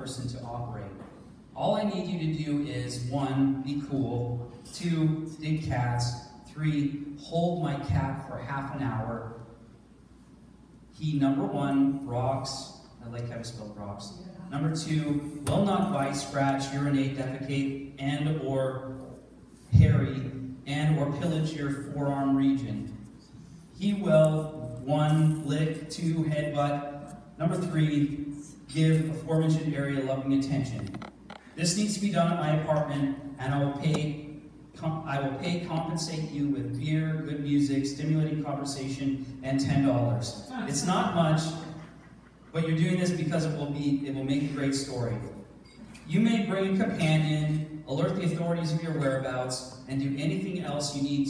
person to operate. All I need you to do is 1, be cool, 2, dig cats, 3, hold my cat for half an hour. He, number 1, rocks. I like how you spell rocks. Number 2, will not bite, scratch, urinate, defecate, and or harry, and or pillage your forearm region. He will, 1, lick, 2, headbutt. Number 3, give aforementioned area loving attention. This needs to be done at my apartment, and I will pay, compensate you with beer, good music, stimulating conversation, and $10. It's not much, but you're doing this because it will make a great story. You may bring a companion, alert the authorities of your whereabouts, and do anything else you need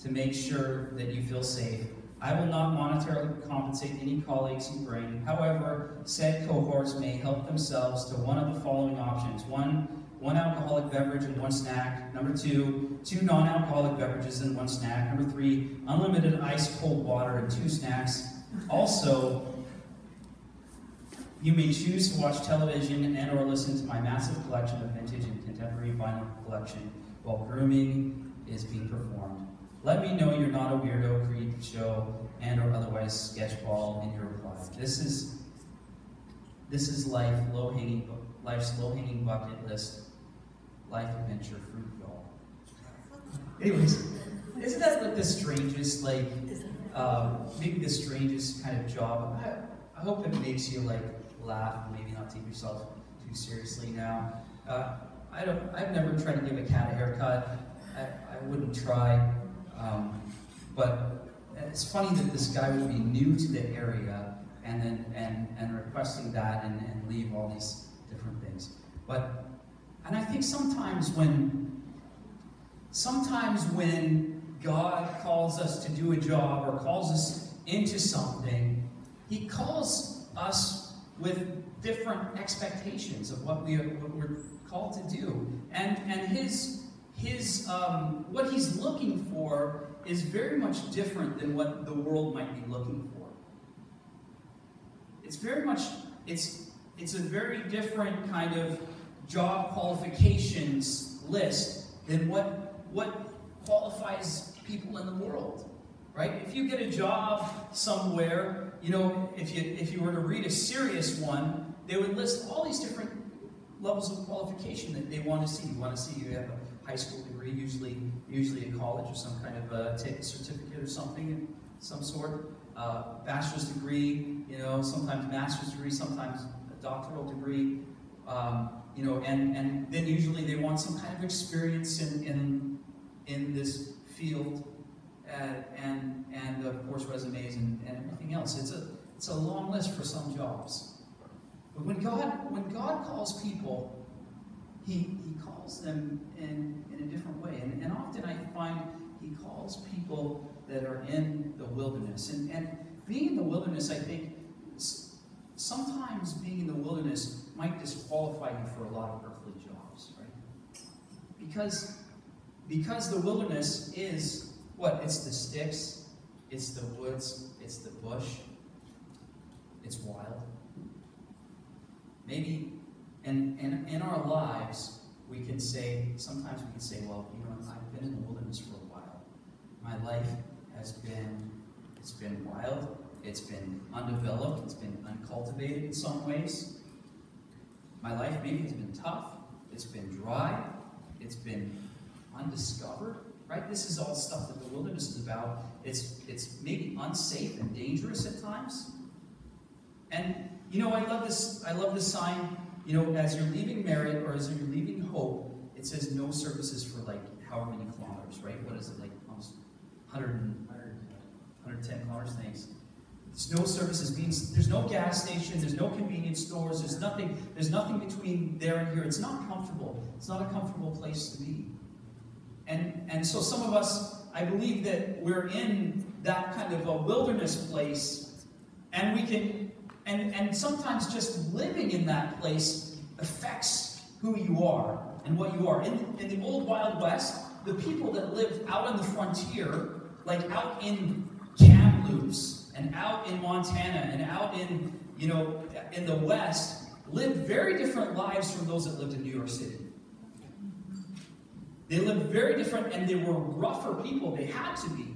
to make sure that you feel safe. I will not monetarily compensate any colleagues you bring. However, said cohorts may help themselves to one of the following options. 1 alcoholic beverage and 1 snack. Number 2, 2 non-alcoholic beverages and 1 snack. Number 3, unlimited ice cold water and 2 snacks. Also, you may choose to watch television and or listen to my massive collection of vintage and contemporary vinyl collection while grooming is being performed. Let me know you're not a weirdo, creep show, and or otherwise sketchball in your reply. This is life's low-hanging bucket list, life adventure fruit y'all. Anyways, isn't that like the strangest, maybe the strangest kind of job? I hope it makes you laugh and maybe not take yourself too seriously now. I've never tried to give a cat a haircut. I wouldn't try. But it's funny that this guy would be new to the area and requesting that and leave all these different things. And I think sometimes when God calls us to do a job or calls us into something, He calls us with different expectations of what we're called to do, and what He's looking for is very much different than what the world might be looking for. It's a very different kind of job qualifications list than what qualifies people in the world, right? If you get a job somewhere, if you were to read a serious one, they would list all these different levels of qualification that they want to see. You want to see you have a high school degree, usually a college or some kind of a certificate or something, some sort. Bachelor's degree, sometimes master's degree, sometimes a doctoral degree, and then usually they want some kind of experience in this field, and of course resumes and everything else. It's a long list for some jobs. But when God calls people, He calls them in a different way. And often I find He calls people that are in the wilderness. And being in the wilderness, I think, sometimes being in the wilderness might disqualify you for a lot of earthly jobs, right? Because the wilderness is what? It's the sticks, it's the woods, it's the bush, it's wild. Maybe in our lives, sometimes we can say, well, I've been in the wilderness for a while. My life it's been wild, it's been undeveloped, it's been uncultivated in some ways. My life maybe has been tough, it's been dry, it's been undiscovered, right? This is all stuff that the wilderness is about. It's maybe unsafe and dangerous at times. And I love this sign, as you're leaving Merritt or as you're leaving Hope, it says no services for however many kilometers, right? What is it, almost 110 kilometers, thanks. There's no services, means there's no gas station, there's no convenience stores, there's nothing between there and here. It's not comfortable. It's not a comfortable place to be. And so some of us, I believe that we're in that kind of a wilderness place, and we can, and sometimes just living in that place affects who you are and what you are. In the old Wild West, the people that lived out on the frontier, out in Kamloops and out in Montana and out in the West, lived very different lives from those that lived in New York City. They lived very different, and they were rougher people. They had to be,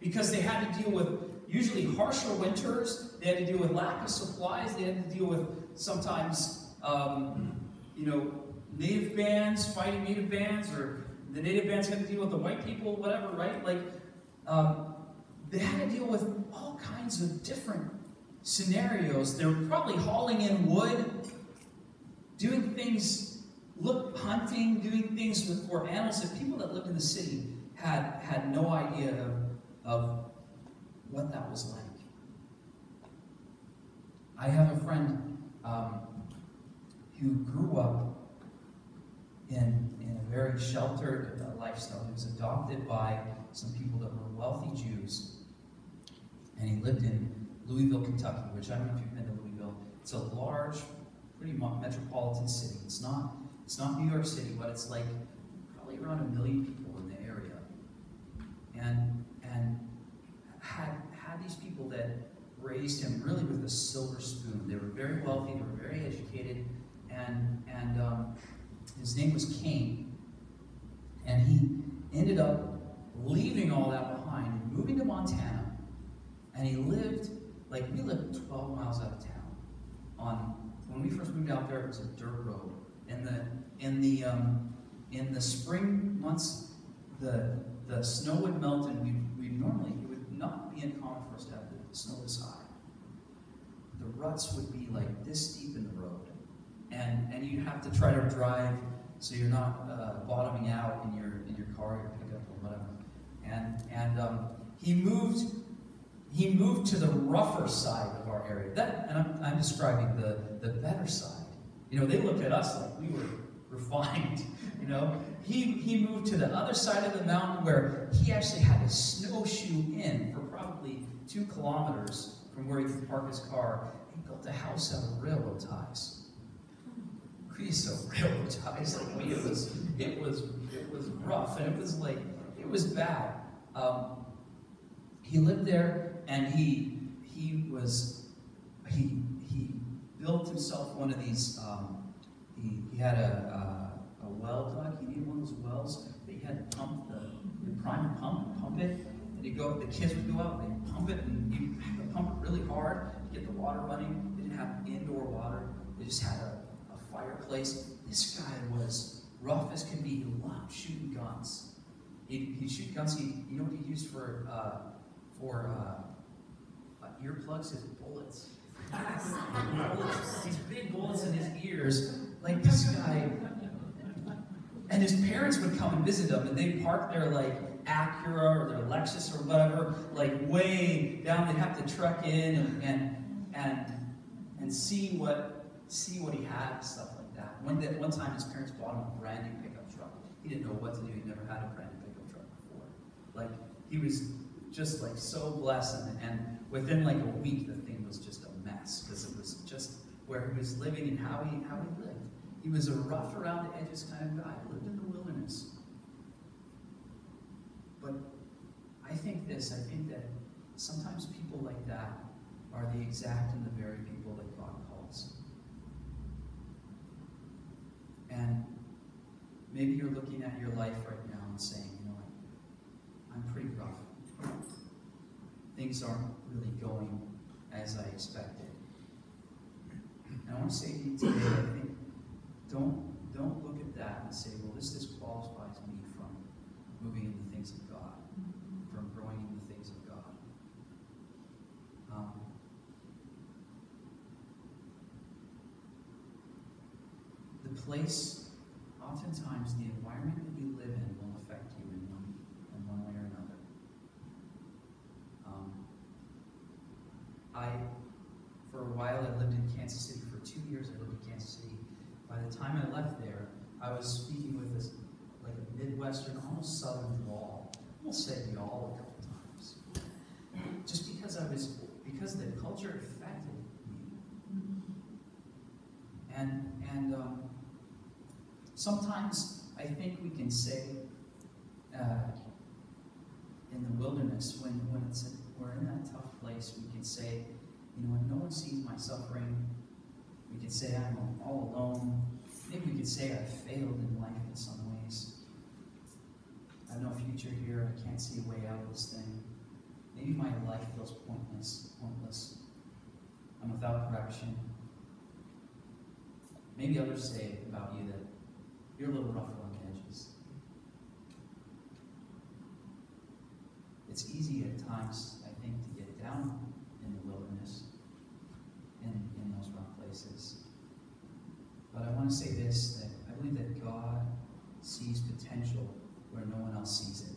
because they had to deal with usually harsher winters. They had to deal with lack of supplies. They had to deal with sometimes, native bands, fighting native bands, or the native bands had to deal with the white people, whatever, right? Like, they had to deal with all kinds of different scenarios. They were probably hauling in wood, doing things, hunting, doing things for animals that people that lived in the city had no idea of what that was like. I have a friend who grew up in a very sheltered lifestyle. He was adopted by some people that were wealthy Jews, and he lived in Louisville, Kentucky, which I don't know if you've been to Louisville. It's a large, pretty metropolitan city. It's not New York City, but it's like probably around 1 million people in the area. And had these people that raised him really with a silver spoon. They were very wealthy, they were very educated, and his name was Cain. And he ended up leaving all that behind and moving to Montana. And he lived, we lived 12 miles out of town. When we first moved out there, it was a dirt road. In the spring months, the snow would melt, and it would not be uncommon for us to have the snow this high. The ruts would be like this deep in the road, and you'd have to try to drive so you're not bottoming out in your car, your pickup, or whatever. And he moved to the rougher side of our area. And I'm describing the better side. They looked at us like we were refined. He moved to the other side of the mountain where he actually had to snowshoe in for probably 2 kilometers from where he could park his car. He built a house out of railroad ties. Creosote railroad ties. It was rough, and it was bad. He lived there, and he built himself one of these. He had a well dug. He needed one of those wells that he had to pump the prime pump it, and the kids would go out and they'd pump it, and you have to pump it really hard to get the water running. They didn't have indoor water. They just had a fireplace. This guy was rough as can be. He loved shooting guns. He'd shoot guns. You know what he used for earplugs? His bullets. These big bullets in his ears. Like, this guy. And his parents would come and visit him, and they'd park their Acura or their Lexus or whatever, way down. They'd have to truck in and see what he had and stuff like that. One time his parents bought him a brand new pickup truck. He didn't know what to do. He'd never had a brand new pickup truck before. He was just so blessed, and within a week the thing was just a mess, because it was just where he was living and how he lived. He was a rough around the edges kind of guy. He lived in the wilderness. But I think that sometimes people like that are the exact and the very people that God calls. And maybe you're looking at your life right now and saying, I'm pretty rough. Things aren't really going as I expected. And I want to say to you today, I think, don't look at that and say, well, this disqualifies me from moving in the things of God, from growing in the things of God. The place, oftentimes, the environment that you live in will affect you in one way or another. For a while, I lived in Kansas City. For 2 years, I lived in Kansas City. By the time I left there, I was speaking with a Midwestern, almost Southern drawl. I almost said y'all a couple times. Just because the culture affected me. And sometimes I think we can say in the wilderness, when we're in that tough place, we can say, when no one sees my suffering, We could say I'm all alone. Maybe we could say I've failed in life in some ways. I have no future here. I can't see a way out of this thing. Maybe my life feels pointless. I'm without direction. Maybe others say about you that you're a little rough around the edges. It's easy at times, I think, to get down in the wilderness, in those rough places. But I want to say this, that I believe that God sees potential where no one else sees it.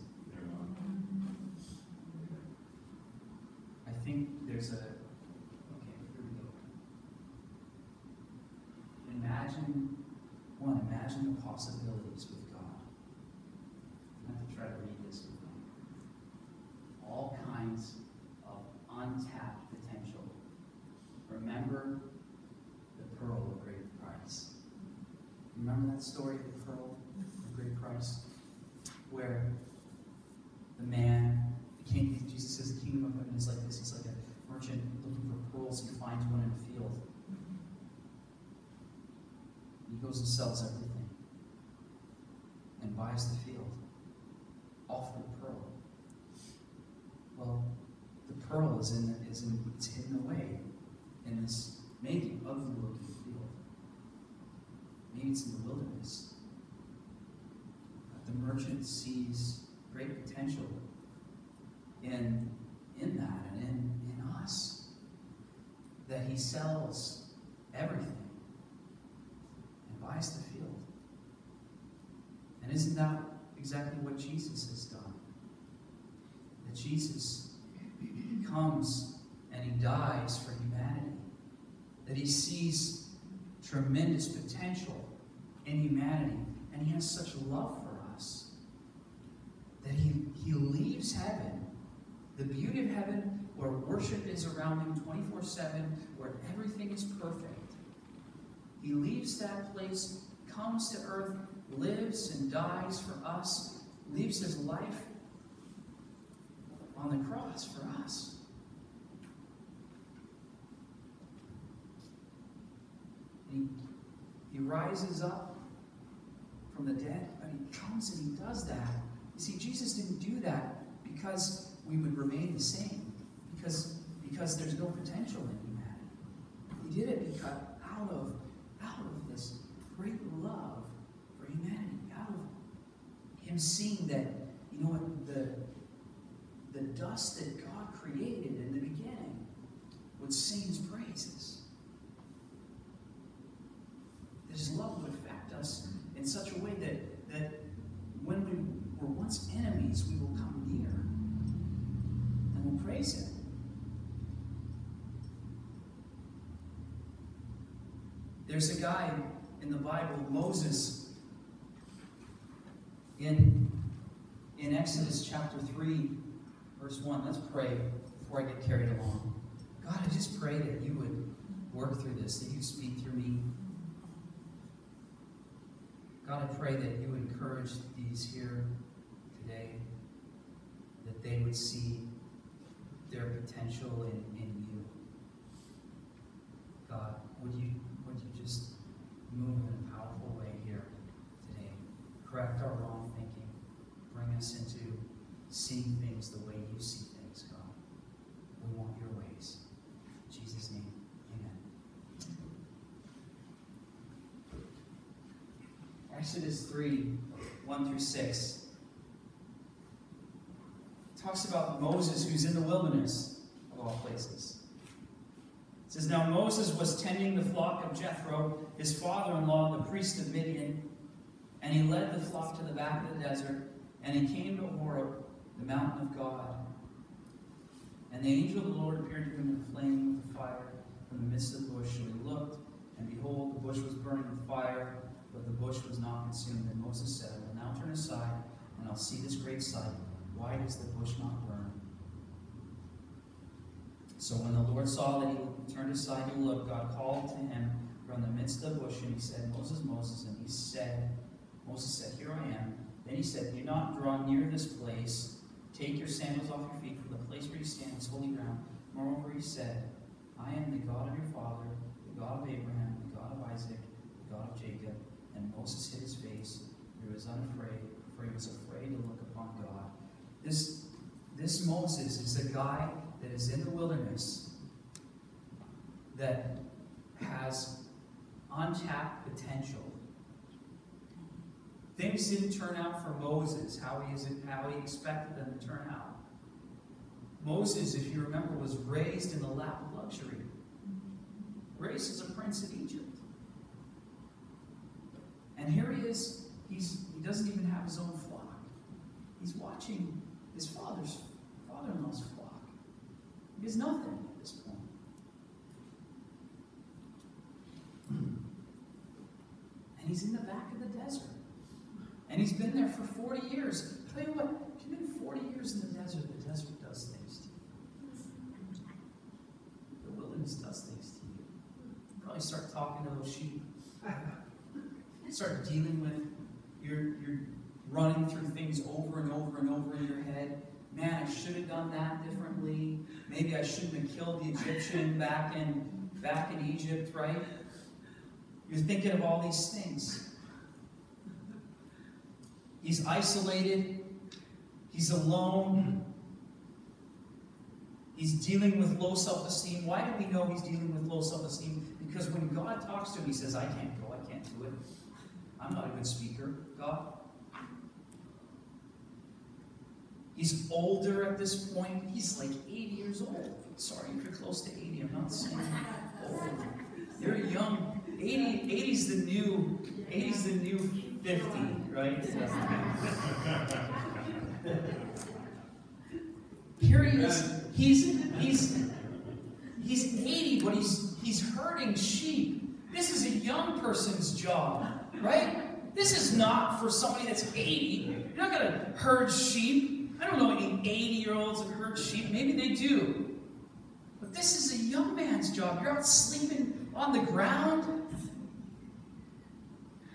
I think there's a... Okay, here we go. Imagine the possibilities with God. I have to try to read this with me. All kinds of untapped potential. Remember the pearl of great price. Remember that story of the pearl of great price? Where the man, the king, Jesus says the kingdom of heaven is like this. He's like a merchant looking for pearls. He finds one in a field. He goes and sells everything and buys the field, all for the pearl. Well, the pearl is it's hidden away in this maybe ugly-looking field. Maybe it's in the wilderness. But the merchant sees great potential in that and in us. That he sells everything and buys the field. And isn't that exactly what Jesus has done? That Jesus comes and he dies for humanity. That he sees tremendous potential in humanity. And he has such love for us. That he leaves heaven, the beauty of heaven, where worship is around him 24/7, where everything is perfect. He leaves that place, comes to earth, lives and dies for us, leaves his life on the cross for us. He rises up from the dead, but he comes and he does that. You see, Jesus didn't do that because we would remain the same, because there's no potential in humanity. He did it because out of this great love for humanity, out of him seeing that, you know what, the dust that God created in the beginning would sing his praises. That his love would affect us in such a way that when we were once enemies, we will come near and we'll praise him. There's a guy in the Bible, Moses, in Exodus chapter 3, verse 1. Let's pray before I get carried along. God, I just pray that you would work through this, that you'd speak through me. God, I pray that you would encourage these here today, that they would see their potential in you. God, would you just move in a powerful way here today? Correct our wrong thinking. Bring us into seeing things the way you see things, God. We want your ways. In Jesus' name, amen. Exodus 3, 1 through 6 talks about Moses who's in the wilderness, of all places. It says, Now Moses was tending the flock of Jethro, his father-in-law, the priest of Midian, and he led the flock to the back of the desert, and he came to Horeb, the mountain of God. And the angel of the Lord appeared to him in a flame with fire from the midst of the bush. And he looked, and behold, the bush was burning with fire, but the bush was not consumed. And Moses said, I will now turn aside, and I'll see this great sight. Why does the bush not burn? So when the Lord saw that he turned aside to look, God called to him from the midst of the bush, and he said, Moses, Moses. And Moses said, Here I am. Then he said, Do not draw near this place. Take your sandals off your feet, for the place where you stand is holy ground. Moreover, he said, I am the God of your father, the God of Abraham, the God of Isaac, the God of Jacob. And Moses hid his face. He was unafraid, for he was afraid to look upon God. This Moses is a guy that is in the wilderness that has untapped potential. Things didn't turn out for Moses how he expected them to turn out. Moses, if you remember, was raised in the lap of luxury. Raised as a prince in Egypt. And here he is, he doesn't even have his own flock. He's watching his father-in-law's flock. He has nothing at this point. And he's in the back of the desert. And he's been there for 40 years. I'll tell you what, if you've been 40 years in the desert does things to you. The wilderness does things to you. You probably start talking to those sheep. Start dealing with, you're running through things over and over and over in your head. Man, I should have done that differently. Maybe I shouldn't have killed the Egyptian back in Egypt, right? You're thinking of all these things. He's isolated. He's alone. He's dealing with low self-esteem. Why do we know he's dealing with low self-esteem? Because when God talks to him, he says, I can't go, I can't do it. I'm not a good speaker, God. He's older at this point. He's like 80 years old. Sorry if you're close to 80. I'm not saying old. You're young. 80's the new 50, right? Here he is. He's 80, but he's herding sheep. This is a young person's job, right? This is not for somebody that's 80. You're not going to herd sheep. I don't know any 80-year-olds that herd sheep. Maybe they do. But this is a young man's job. You're out sleeping on the ground.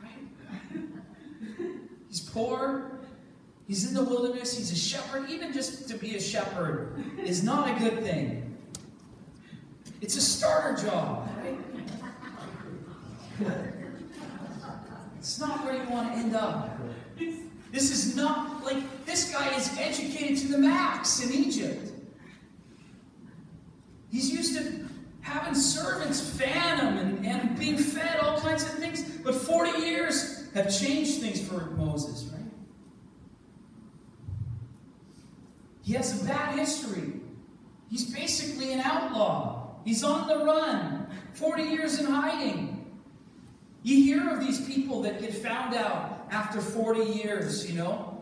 Right? He's poor. He's in the wilderness. He's a shepherd. Even just to be a shepherd is not a good thing. It's a starter job, right? It's not where you want to end up. This is not, like, this guy is educated to the max in Egypt. He's used to having servants fan him and being fed all kinds of things. But 40 years have changed things for Moses, right? He has a bad history. He's basically an outlaw. He's on the run. 40 years in hiding. You hear of these people that get found out after 40 years, you know?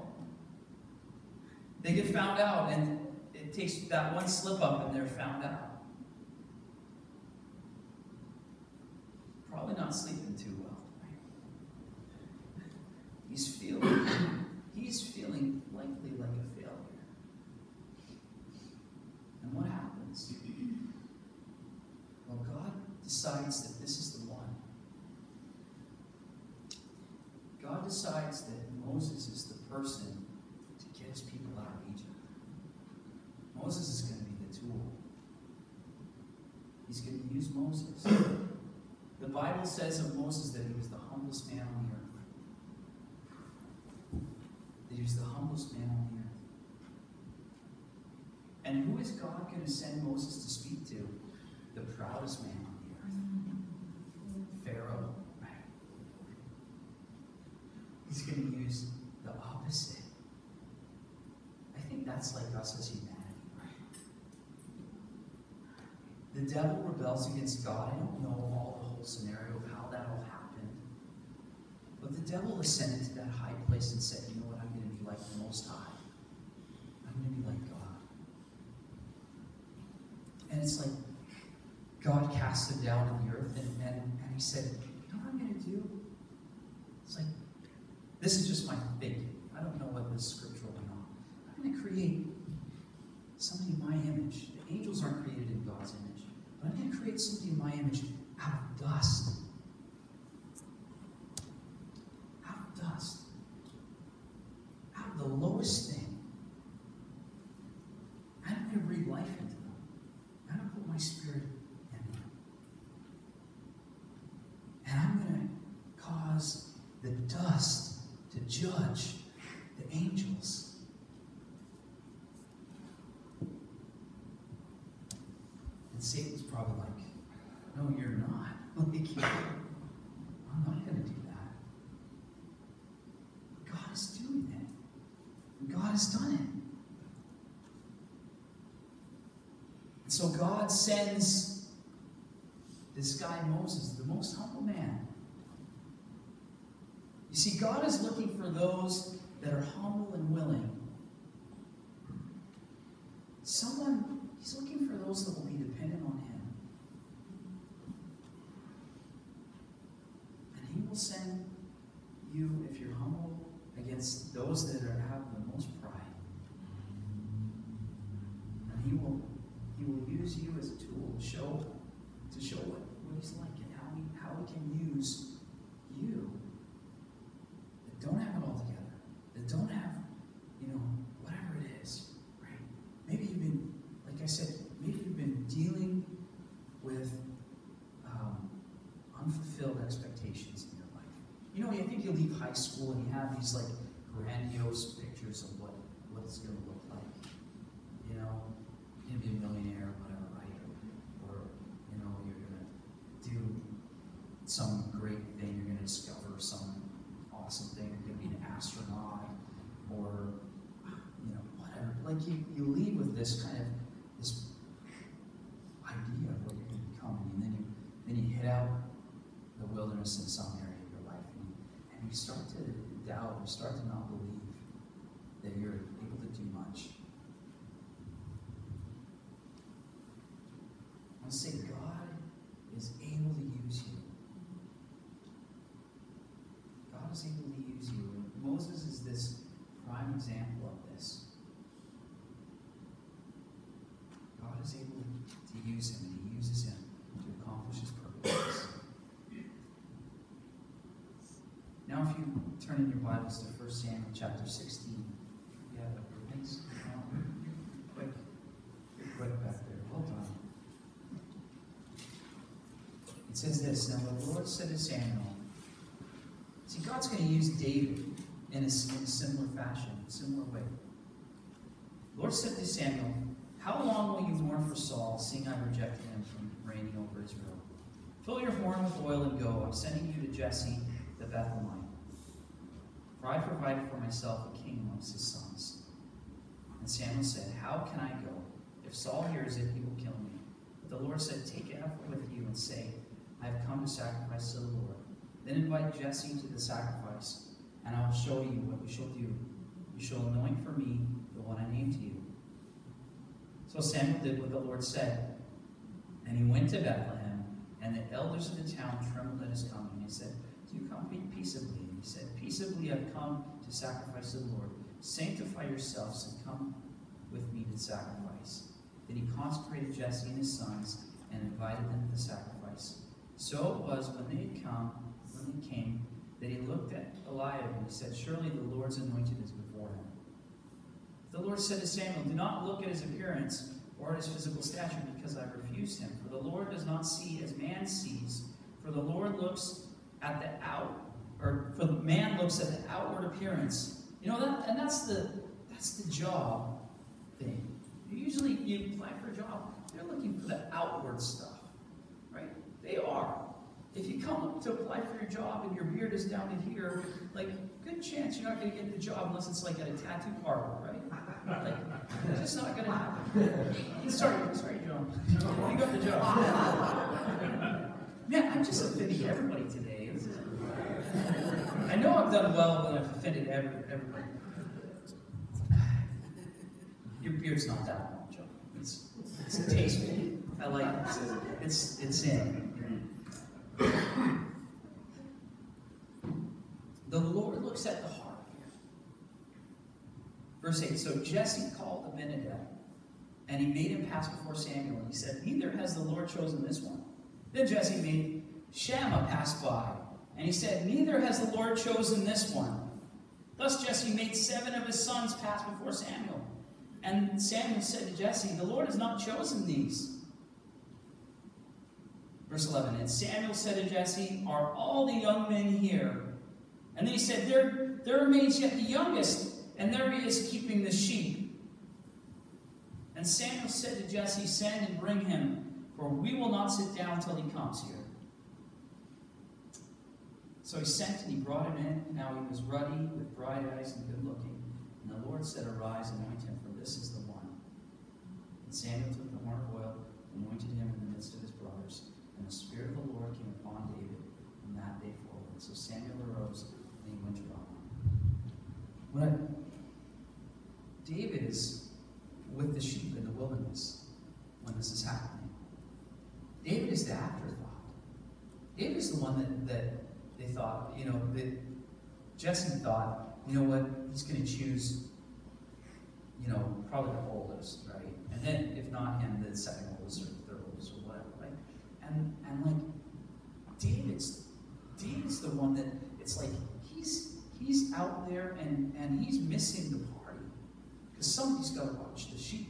They get found out, and it takes that one slip up and they're found out. Probably not sleeping too well. He's feeling likely like a failure. And what happens? Well, God decides that this is the one. God decides that Moses is the person to get his people out of Egypt. Moses is going to be the tool. He's going to use Moses. The Bible says of Moses that he was the humblest man on the earth. That he was the humblest man on the earth. And who is God going to send Moses to speak to? The proudest man on the earth. Pharaoh. He's going to use the opposite. I think that's like us as humanity, right? The devil rebels against God. I don't know all the whole scenario of how that all happened. But the devil ascended to that high place and said, you know what, I'm going to be like the Most High. I'm going to be like God. And it's like God cast him down to the earth and he said, you know what I'm going to do? It's like, this is just my thinking. I don't know whether this is scriptural or not. I'm going to create something in my image. The angels aren't created in God's image. But I'm going to create something in my image out of dust. Out of dust. Out of the lowest thing. I'm going to breathe life into them. I'm going to put my spirit in them. judge, the angels. And Satan's probably like, no, you're not. Like, I'm not going to do that. But God is doing it. And God has done it. And so God sends this guy Moses, the most humble man. You see, God is looking for those that are humble and willing. He's looking for those that will be dependent on him. And he will send you, if you're humble, against those that have the most pride. And he will use you as a tool to show what he's like and how he can use you that don't have it all together, that don't have, whatever it is, right? Maybe you've been, like I said, maybe you've been dealing with unfulfilled expectations in your life. I think you leave high school and you have these like grandiose pictures of what it's going to look like. You're going to be a millionaire or whatever, right? Or you're going to do some great thing. You're going to discover some awesome thing. You're going to be an astronaut or, whatever. Like you leave with this kind of, this idea of what you're going to become. And then you hit out the wilderness in some area of your life. And you start to doubt, you start to not believe that you're able to do much. I want to say God is able to use you. God is able to use you. And Moses is this prime example of this. God is able to use him, and he uses him to accomplish his purposes. Now if you turn in your Bibles to 1 Samuel chapter 16. Yeah, thanks. Quick back there. Hold on. It says this, now the Lord said to Samuel, see, God's going to use David in a similar fashion, a similar way. The Lord said to Samuel, how long will you mourn for Saul, seeing I rejected him from reigning over Israel? Fill your horn with oil and go. I'm sending you to Jesse the Bethlehemite. For I provided for myself a king amongst his sons. And Samuel said, how can I go? If Saul hears it, he will kill me. But the Lord said, take an heifer with you and say, I have come to sacrifice to the Lord. Then invite Jesse to the sacrifice, and I will show you what you shall do. You shall anoint for me the one I named to you. So Samuel did what the Lord said, and he went to Bethlehem, and the elders of the town trembled at his coming. And he said, do you come peaceably? And he said, peaceably I've come to sacrifice to the Lord. Sanctify yourselves and come with me to sacrifice. Then he consecrated Jesse and his sons and invited them to the sacrifice. So it was when they came, that he looked at Eliab and he said, surely the Lord's anointed is before him. The Lord said to Samuel, do not look at his appearance or at his physical stature, because I refused him. For the Lord does not see as man sees. For the Lord looks at man looks at the outward appearance. That's the job thing. Usually you apply for a job, they're looking for the outward stuff, right? They are. If you come up to apply for your job and your beard is down to here, like, good chance you're not going to get the job unless it's like at a tattoo parlor, right? Like, it's just not going to happen. Sorry, John. You got the job. Man, I'm just offending everybody today. I know I've done well, but I've offended everybody. Your beard's not that long, John. It's tasteful. I like it. It's in. The Lord looks at the heart here. Verse 8, so Jesse called Abinadab, and he made him pass before Samuel, and he said, neither has the Lord chosen this one. Then Jesse made Shammah pass by, and he said, neither has the Lord chosen this one. Thus Jesse made 7 of his sons pass before Samuel. And Samuel said to Jesse, the Lord has not chosen these. Verse 11, and Samuel said to Jesse, are all the young men here? And then he said, there remains yet the youngest, and there he is keeping the sheep. And Samuel said to Jesse, send and bring him, for we will not sit down till he comes here. So he sent and he brought him in. Now he was ruddy, with bright eyes and good looking. And the Lord said, arise, anoint him, for this is the one. And Samuel took the horn of oil, anointed him in the midst of his brothers. And the Spirit of the Lord came upon David from that day forward. So Samuel arose and he went to Ramah. David is with the sheep in the wilderness when this is happening. David is the afterthought. David is the one that they thought, that Jesse thought, you know what, he's going to choose, probably the oldest, right? And then, if not him, the second oldest or the third oldest or whatever, right? And like, David's the one that, it's like, he's out there and he's missing the party. Because somebody's got to watch the sheep.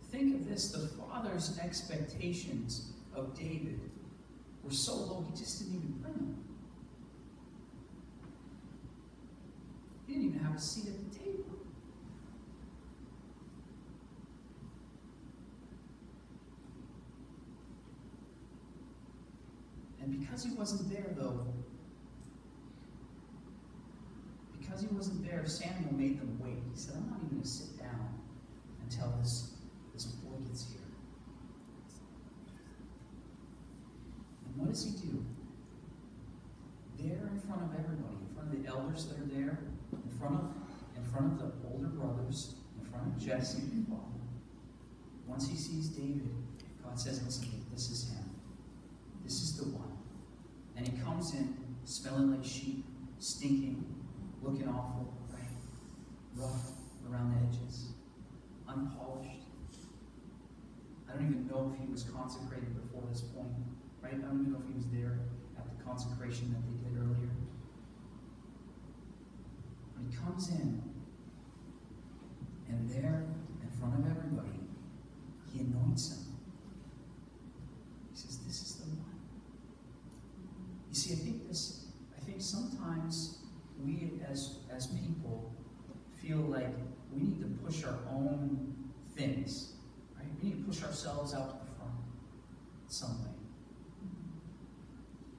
Think of this, the father's expectations of David were so low, he just didn't even bring him. He didn't even have a seat at the table. And because he wasn't there, though, Samuel made them wait. He said, I'm not even going to sit down until this boy gets here. And what does he do? There in front of everybody, in front of the elders that are there, in front of the older brothers, in front of Jesse, the father, once he sees David, God says, listen, this is him. This is the one. And he comes in smelling like sheep, stinking, looking awful, right? Rough around the edges, unpolished. I don't even know if he was consecrated before this point, right? I don't even know if he was there at the consecration that they did earlier. But he comes in, and there, in front of everybody, he anoints him. He says, this is the one. You see, I think sometimes we as people feel like we need to push our own things, right? We need to push ourselves out to the front some way.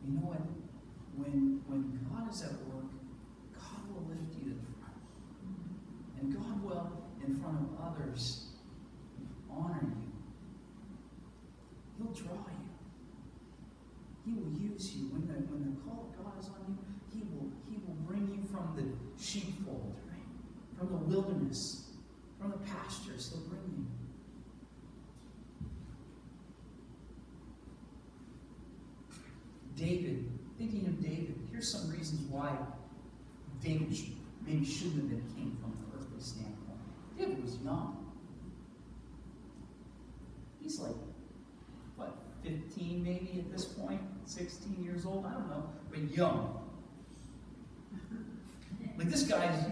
You know what? When God is at work, God will lift you to the front. And God will, in front of others, honor you. He'll draw you. He will use you. When the call of God is on you, He will bring you from the sheepfold, right? From the wilderness, from the pastures. He'll bring you. David, thinking of David, here's some reasons why David maybe shouldn't have been king from an earthly standpoint. David was young. He's like, 15 maybe at this point? 16 years old? I don't know. But young. Like, this guy's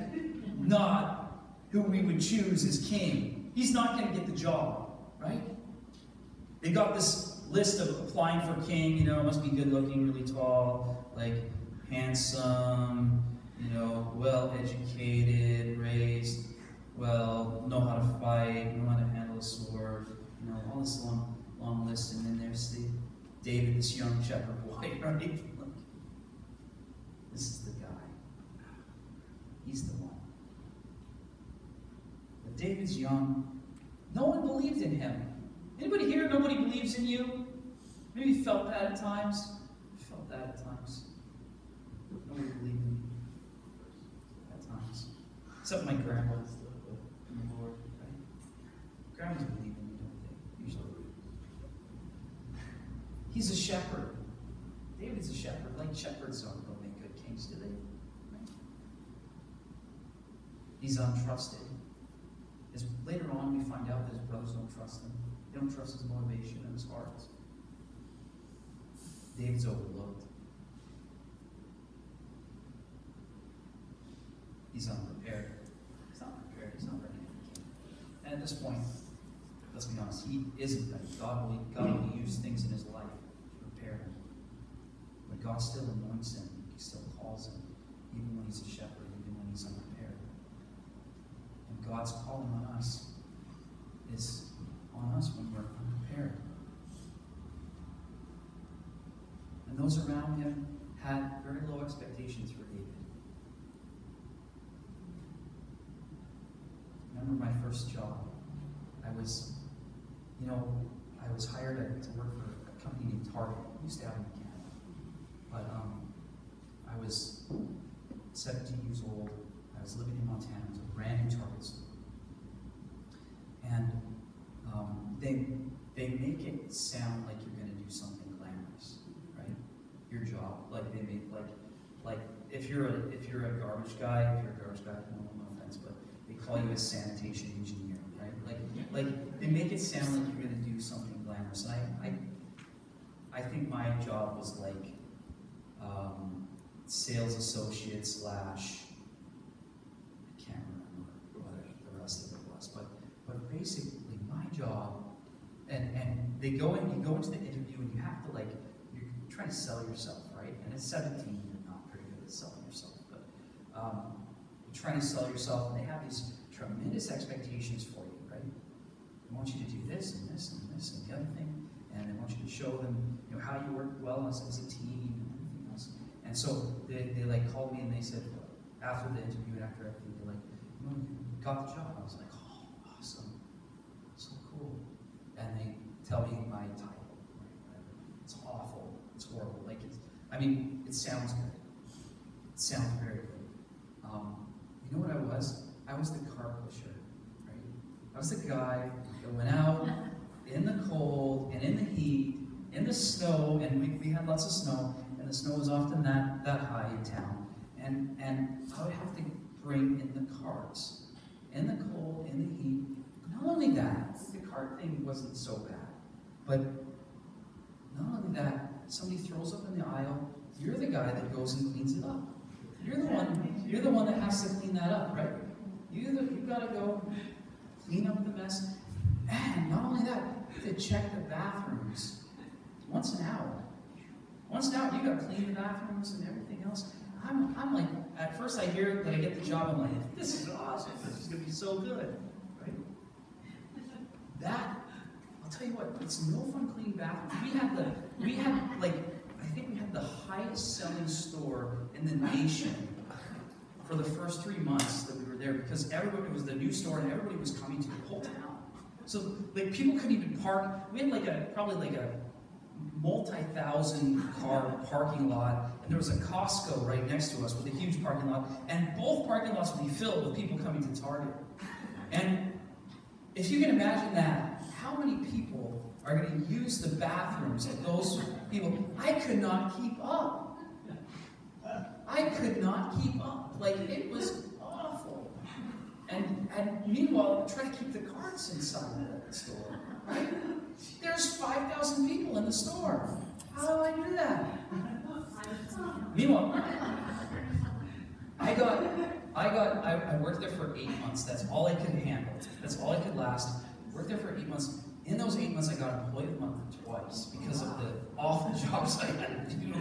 not who we would choose as king. He's not going to get the job, right? They got this list of applying for king, must be good looking, really tall, like handsome, well educated, raised, well, know how to fight, know how to handle a sword, all this long list. And then there's David, this young shepherd boy, right? Look, this is the guy. He's the one. But David's young. No one believed in him. Anybody here, nobody believes in you? Maybe you felt that at times. Nobody believed in me at times. Except my grandma in the Lord, right? Grandmas believe in me, don't they? Usually. He's a shepherd. David's a shepherd. Like, shepherds don't make good kings, do they? Right? He's untrusted. Later on, we find out that his brothers don't trust him. They don't trust his motivation and his heart. David's overlooked. He's unprepared. He's not prepared. He's not ready to be king. And at this point, let's be honest, he isn't ready. God will use things in his life to prepare him. God still anoints him. He still calls him, even when he's a shepherd, even when he's unprepared. And God's calling on us is on us when we're unprepared. And those around him had very low expectations for David. I remember my first job. I was hired to work for a company named Target. We used to have them in Canada. But I was 17 years old. I was living in Montana. It was a brand new Target store. And they make it sound like you're going to do something glamorous, right? Your job, like they make like if you're a garbage guy, no offense, but they call you a sanitation engineer, right? Like they make it sound like you're going to do something glamorous. And I think my job was like sales associate / I can't remember what the rest of it was, but basically my job, and you go into the interview and you have to you're trying to sell yourself, right? And at 17, you're not very good at selling yourself, but you're trying to sell yourself, and they have these tremendous expectations for you, right? They want you to do this and this and this and the other thing, and they want you to show them, how you work well as a team and everything else. And so they called me and they said, after the interview and after everything, they're like, you got the job. I was like, oh, awesome, so cool. And they tell me my title, right? It's awful, it's horrible. It sounds good. It sounds very good. You know what I was? I was the car pusher, right? I was the guy that went out in the cold and in the heat, in the snow, and we had lots of snow, and the snow was often that high in town. And I would have to bring in the carts, in the cold, in the heat. Not only that, the cart thing wasn't so bad, but not only that, somebody throws up in the aisle, you're the guy that goes and cleans it up. You're the one that has to clean that up, right? You've got to go clean up the mess. And not only that, you have to check the bathrooms once an hour. Once an hour, you got to clean the bathrooms and everything else. I'm like, at first I hear that I get the job, I'm like, this is awesome. This is going to be so good, right? I'll tell you what, it's no fun cleaning bathrooms. I think we had the highest selling store in the nation for the first 3 months that we were there, because it was the new store and everybody was coming to the whole town. So people couldn't even park. We had probably a multi-thousand car parking lot, and there was a Costco right next to us with a huge parking lot, and both parking lots would be filled with people coming to Target. And if you can imagine that, how many people are going to use the bathrooms at those people? I could not keep up. I could not keep up. It was awful. And meanwhile, try to keep the carts inside the store, right? There's 5,000 people in the store. How do I do that? Meanwhile, I worked there for 8 months. That's all I could handle. That's all I could last. Worked there for 8 months. In those 8 months, I got Employee of the Month twice because of the awful jobs I had to do.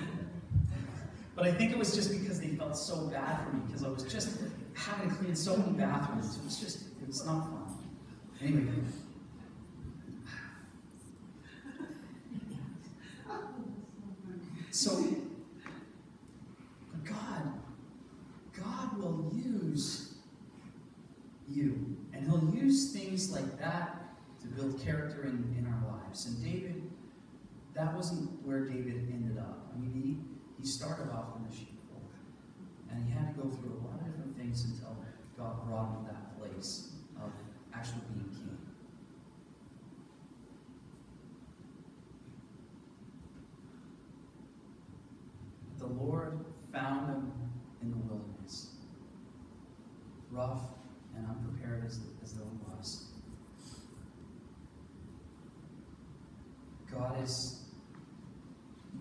But I think it was just because they felt so bad for me, because I was just having to clean so many bathrooms. It was not fun. Anyway. So, God will use you, and He'll use things like that to build character in our lives. And David, that wasn't where David ended up. He started off in the sheepfold, and he had to go through a lot of different things until God brought him to that place of actually being king. The Lord found him in the wilderness, rough and unprepared as though he was. God is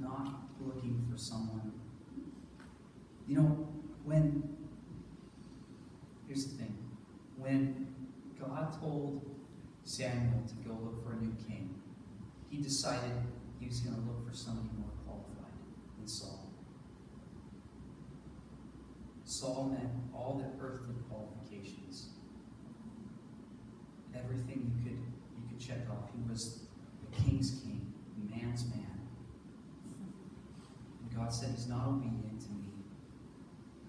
not looking for someone. Here's the thing. When God told Samuel to go look for a new king, He decided He was going to look for somebody more qualified than Saul. Saul met all the earthly qualifications. Everything you could check off. He was the king's king, man's man. And God said, he's not obedient to me.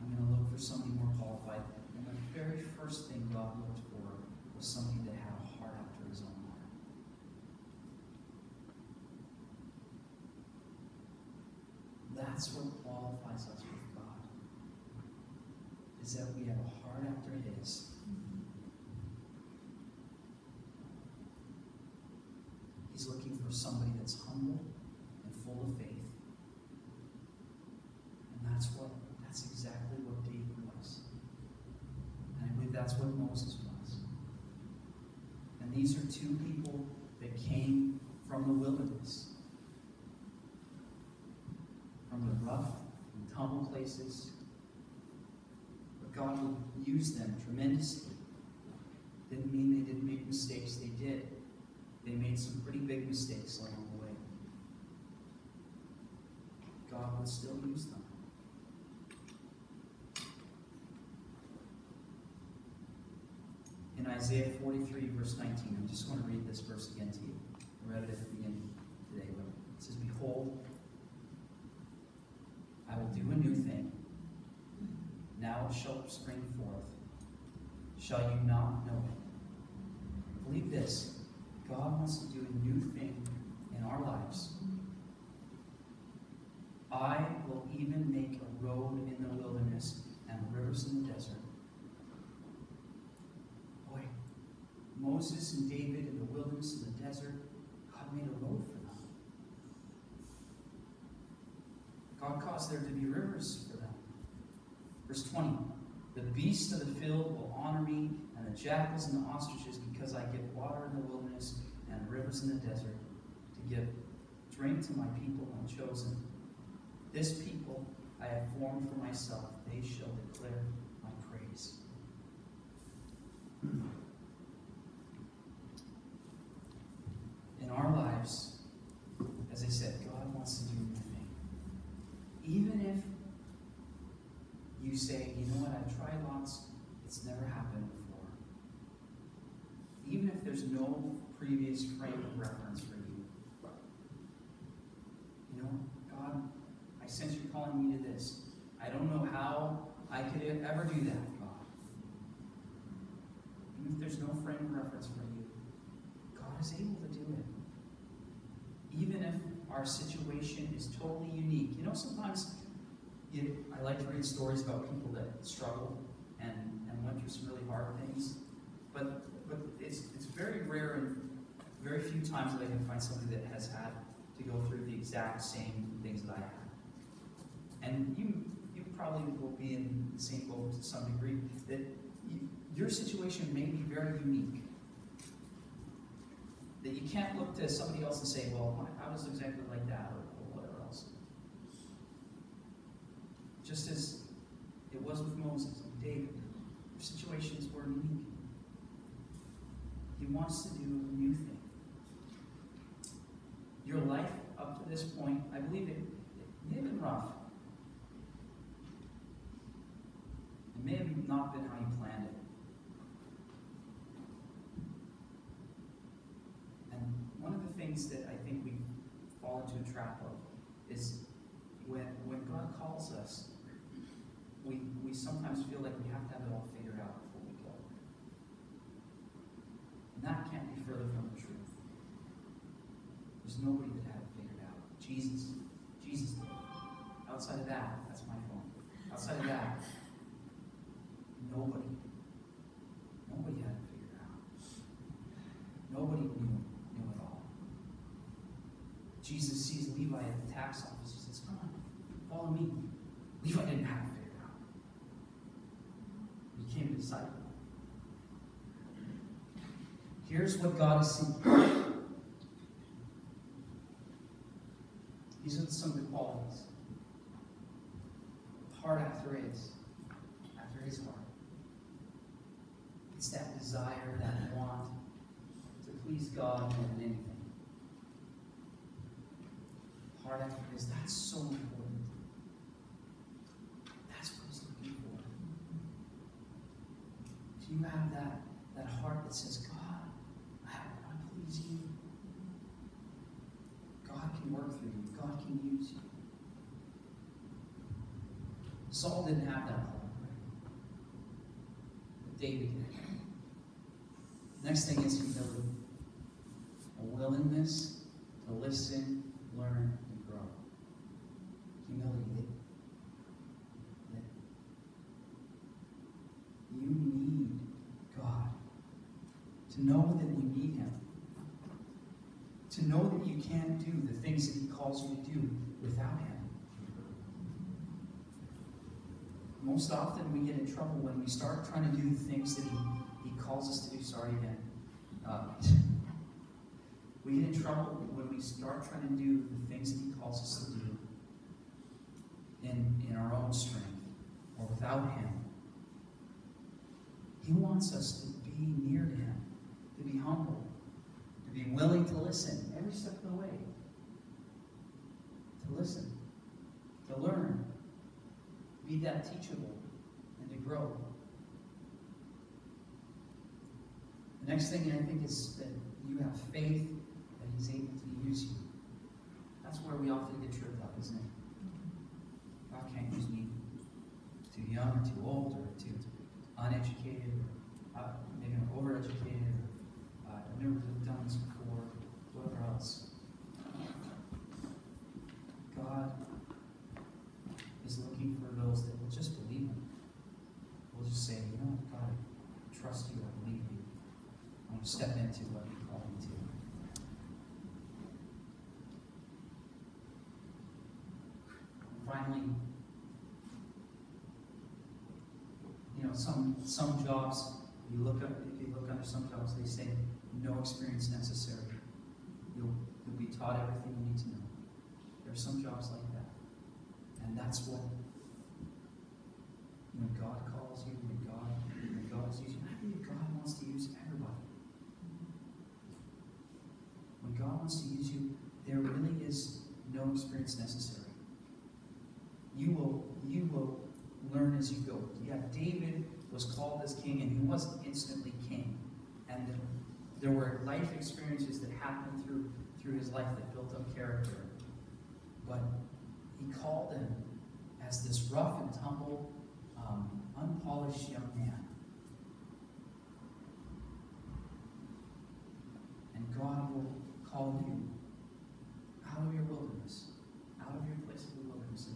I'm going to look for somebody more qualified. And the very first thing God looked for was somebody that had a heart after his own heart. That's what qualifies us with God. Is that we have a heart after his. He's looking for somebody that's humble and full of faith. And that's exactly what David was. And I believe that's what Moses was. And these are two people that came from the wilderness. From the rough and tumble places. But God would use them tremendously. Didn't mean they didn't make mistakes. They did. They made some pretty big mistakes along the way. God would still use them. In Isaiah 43, verse 19, I just want to read this verse again to you. I read it at the beginning today, but it says, "Behold, I will do a new thing. Now it shall spring forth. Shall you not know it?" Believe this. God wants to do a new thing in our lives. "I will even make a road in the wilderness and rivers in the desert." Boy, Moses and David in the wilderness and the desert, God made a road for them. God caused there to be rivers for them. Verse 20, "The beasts of the field will honor me, and the jackals and the ostriches, because I give water in the wilderness and rivers in the desert, to give drink to my people who I've chosen. This people I have formed for myself, they shall declare my praise." In our lives, as I said, God wants to do a new thing. Even if you say, "You know what, I've tried lots, it's never happened before." Even if there's no previous frame of reference for you. You know, "God, I sense you're calling me to this. I don't know how I could ever do that, God." Even if there's no frame of reference for you, God is able to do it. Even if our situation is totally unique. You know, sometimes I like to read stories about people that struggled and went through some really hard things. But it's very rare and very few times that I can find somebody that has had to go through the exact same things that I had. And you probably will be in the same boat to some degree, that your situation may be very unique. That you can't look to somebody else and say, "Well, I was exactly like that," or whatever else. Just as it was with Moses and David, their situations were unique. He wants to do a new thing. Your life up to this point, I believe it may have been rough. It may have not been how you planned it. And one of the things that I think we fall into a trap of is when God calls us, we sometimes feel like we have to have it all figured out before we go. And that can't be further from the truth. There's nobody that had it figured out. Jesus did. Outside of that, that's my phone. Outside of that, nobody had it figured out. Nobody knew it all. Jesus sees Levi at the tax office. He says, "Come on, follow me." Levi didn't have it figured out. He became a disciple. Here's what God is seeking. These are some of the qualities. Heart after his heart. It's that desire, that want to please God more than anything. Heart after his, that's so important. That's what he's looking for. you have that heart that says, God, I want to please you, God can work through you. God can use you. Saul didn't have that heart, but David did. Next thing is humility. A willingness to listen, learn, and grow. Humility. That you need God. To know that you need Him. To know that you can't do the things that He calls you to do without Him. Most often we get in trouble when we start trying to do the things that He calls us to do. Sorry again. We get in trouble when we start trying to do the things that He calls us to do in our own strength or without Him. He wants us to be near to Him, to be humble, to be willing to listen every step of the way. To listen, to learn, be that teachable, and to grow. The next thing I think is that you have faith that He's able to use you. That's where we often get tripped up, isn't it? God can't use me. Too young, or too old, or too uneducated, or maybe I'm overeducated, or I've never done this before, whatever else. God is looking for those that will just believe Him. We'll just say, you know, God, I trust you, I believe you. I want to step into what you call me to. And finally, you know, some jobs, if you look under some jobs, they say no experience necessary. You'll be taught everything you need to know. There are some jobs like that. And that's what, when God calls you, when God is using you, I believe God wants to use everybody. When God wants to use you, there really is no experience necessary. You will learn as you go. Yeah, David was called as king, and he wasn't instantly king. And there were life experiences that happened through his life that built up character. But He called him as this rough and tumble, unpolished young man. And God will call you out of your wilderness, out of your place of the wilderness, and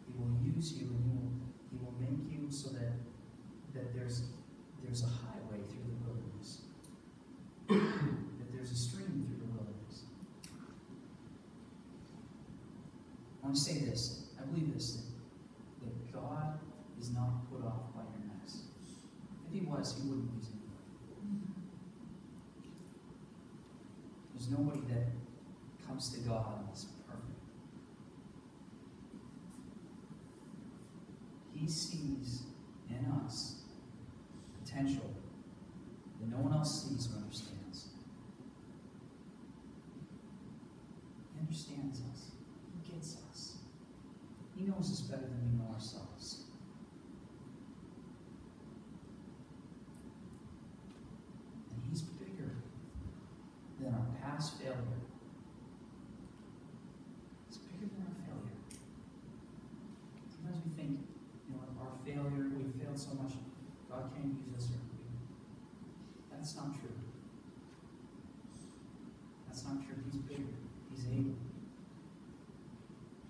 He will use you, and He will make you so that there's a highway through the wilderness, that there's a stream through the wilderness. I want to say this. I believe this, that God is not put off by your mess. If He was, He wouldn't use anybody. There's nobody that comes to God and is perfect. He sees in us potential that no one else sees or understands. He understands us. He gets us. He knows us better than we know ourselves. And He's bigger than our past failure. He's bigger than our failure. Sometimes we think, you know, our failure, we failed so much, God can't use us. That's not true. That's not true. He's bigger. He's able.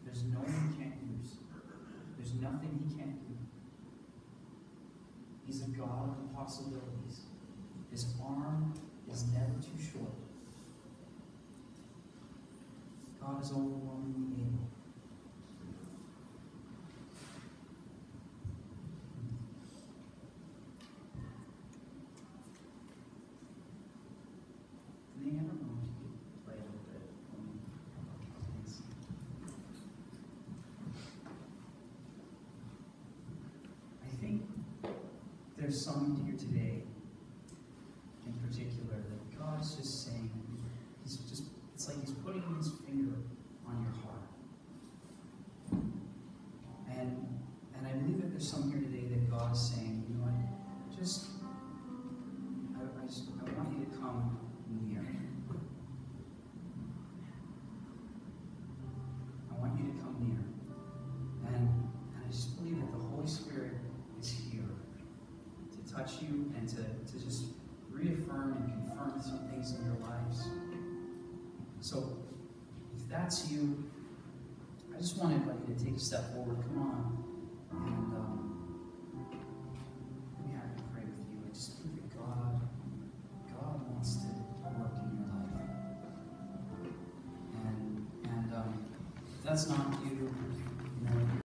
There's no one He can't use. There's nothing He can't do. He's a God of possibilities. His arm is never too short. God is overwhelmingly able. There's someone here today in particular that God is just saying, it's like He's putting His finger on your heart. And I believe that there's some here today that God is saying, you know what, reaffirm and confirm some things in your lives. So, if that's you, I just want to invite you to take a step forward. Come on. And let me have to pray with you. I just think that God wants to work in your life. And if that's not you,